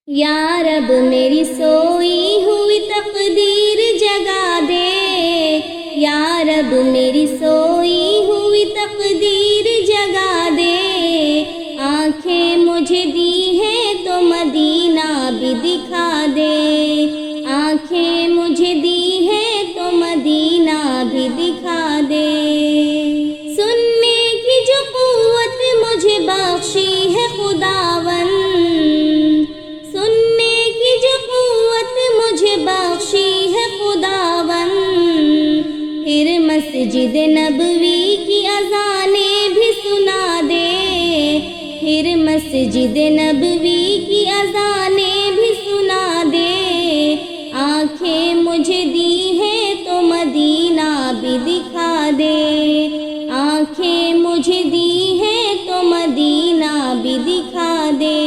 یا رب میری سوئی ہوئی تقدیر جگا دے، یا رب میری سوئی ہوئی تقدیر جگا دے، آنکھیں مجھے دی ہیں تو مدینہ بھی دکھا دے، آنکھیں مجھے دی ہیں تو مدینہ بھی دکھا دے، سننے کی جو قوت مجھے بخشی ہے خداوند، بخشی ہے خداوند، پھر مسجد نبوی کی اذانیں بھی سنا دے، پھر مسجد نبوی کی اذانیں بھی سنا دے، آنکھیں مجھے دی ہیں تو مدینہ بھی دکھا دے، آنکھیں مجھے دی ہیں تو مدینہ بھی دکھا دے،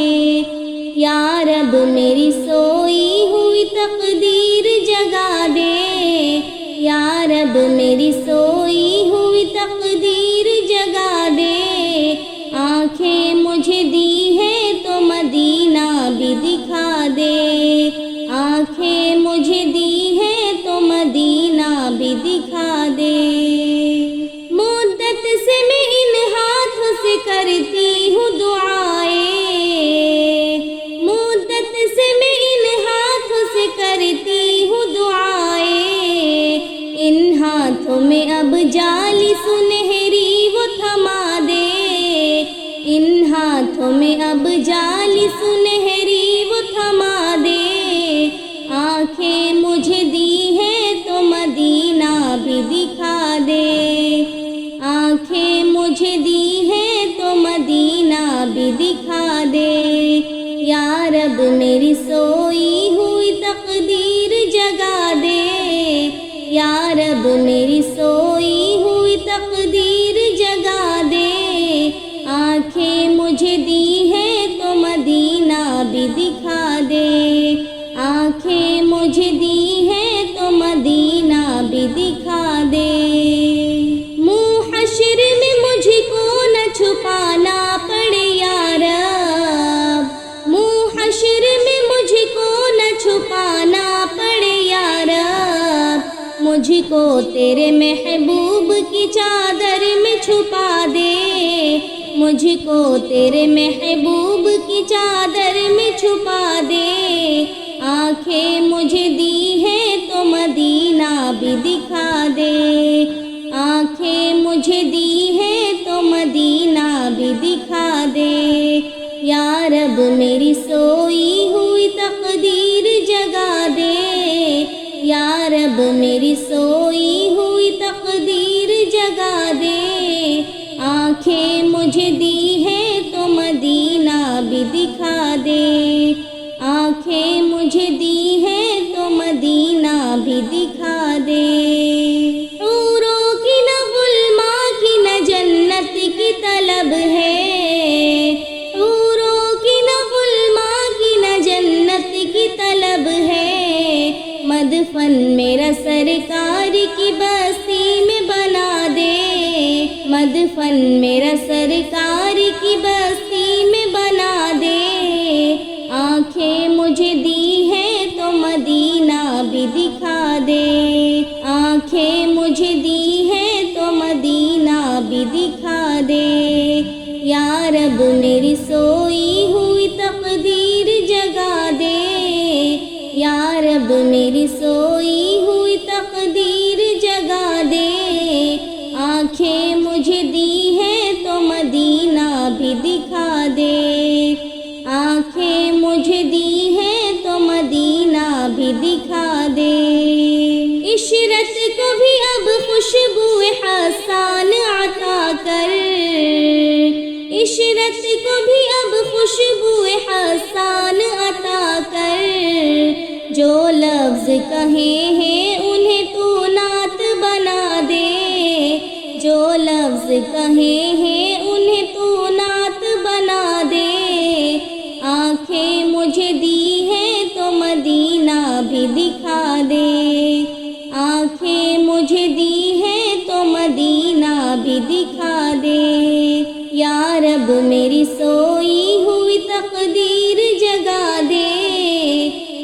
یا رب میری سوئی ہوئی تقدیر جگا دے، یا رب میری سوئی ہوئی تقدیر جگا دے، آنکھیں مجھے دی ہیں تو مدینہ بھی دکھا دے، آنکھیں مجھے دی ہیں تو مدینہ بھی دکھا دے، مدت سے میں ان ہاتھوں سے کرتی ہوں دعائیں، کرتی ہوں دعائیں، ان ہاتھوں میں اب جالی سنہری وہ تھما دے، ان ہاتھوں میں اب جالی سنہری وہ تھما دے، آنکھیں مجھے دی ہیں تو مدینہ بھی دکھا دے، آنکھیں مجھے دی ہیں تو مدینہ بھی دکھا دے، یا رب میری سوئی ہوئی تقدیر جگا دے، یا رب میری سوئی ہوئی تقدیر جگا دے، آنکھیں مجھے دی ہیں تو مدینہ بھی دکھا دے، آنکھیں مجھے دی ہیں تو مدینہ بھی دکھا دے، منہ حشر میں مجھ کو نہ چھپانا پڑے یا رب، منہ حشر میں مجھ کو نہ چھپانا پڑے یا رب، مجھ کو تیرے محبوب کی چادر میں چھپا دے، مجھ کو تیرے محبوب کی چادر میں چھپا دے، آنکھیں مجھے دی ہیں تو مدینہ بھی دکھا دے، آنکھیں مجھے دی ہیں تو مدینہ بھی دکھا دے، یا رب میری سوئی ہوئی تقدیر جگا دے، یا رب میری سوئی ہوئی تقدیر جگا دے، آنکھیں مجھے دی ہیں تو مدینہ بھی دکھا دے، آنکھیں مجھے دی ہیں تو مدینہ بھی دکھا دے، حوروں کی نہ غلماں کی نہ جنت کی طلب ہے، طلب ہے، مدفن میرا سرکار کی بستی میں بنا دے، مدفن میرا سرکار کی بستی میں بنا دے، آنکھیں مجھے دی ہیں تو مدینہ بھی دکھا دے، آنکھیں مجھے دی ہیں تو مدینہ بھی دکھا دے، یا رب میری سوئی ہوئی تقدیر جگا دے، یا رب میری سوئی ہوئی تقدیر جگا دے، آنکھیں مجھے دی ہیں تو مدینہ بھی دکھا دے، آنکھیں مجھے دی ہیں تو مدینہ بھی دکھا دے، عشرت کو بھی اب خوشبو حسان عطا کر، عشرت کو بھی اب خوشبو حسان عطا کر، جو لفظ کہے ہیں انہیں تو نعت بنا دے، جو لفظ کہے ہیں انہیں تو نعت بنا دے، آنکھیں مجھے دی ہیں تو مدینہ بھی دکھا دے، آنکھیں مجھے دی ہیں تو مدینہ بھی دکھا دے، یا رب میری سوئی ہوئی تقدیر جگا دے،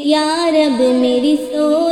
یا رب میری سوچ